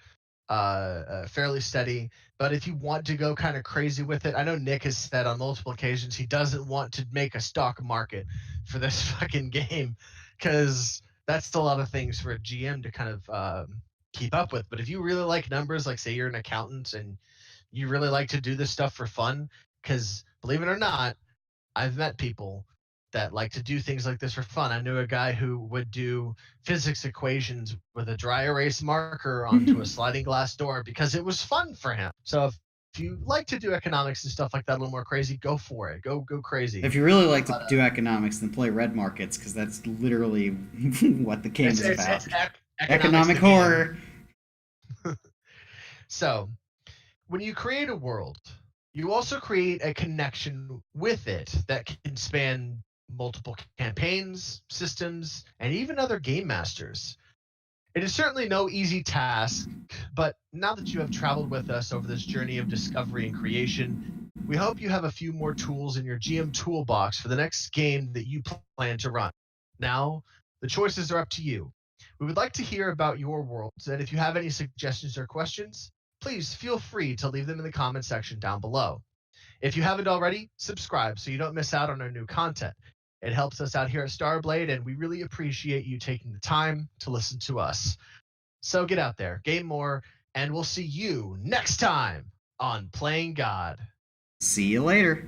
fairly steady. But if you want to go kind of crazy with it, I know Nick has said on multiple occasions he doesn't want to make a stock market for this fucking game because that's a lot of things for a GM to kind of keep up with. But if you really like numbers, like say you're an accountant and you really like to do this stuff for fun, because believe it or not, I've met people that like to do things like this for fun. I knew a guy who would do physics equations with a dry erase marker onto a sliding glass door because it was fun for him. So if you like to do economics and stuff like that a little more crazy, go for it. Go crazy. If you really like to But do economics, then play Red Markets because that's literally what the game it's is about. economics Economic the game. horror. So when you create a world, you also create a connection with it that can span multiple campaigns, systems, and even other game masters. It is certainly no easy task, but now that you have traveled with us over this journey of discovery and creation, we hope you have a few more tools in your GM toolbox for the next game that you plan to run. Now, the choices are up to you. We would like to hear about your worlds, and if you have any suggestions or questions, please feel free to leave them in the comment section down below. If you haven't already, subscribe so you don't miss out on our new content. It helps us out here at Starblade, and we really appreciate you taking the time to listen to us. So get out there, game more, and we'll see you next time on Playing God. See you later.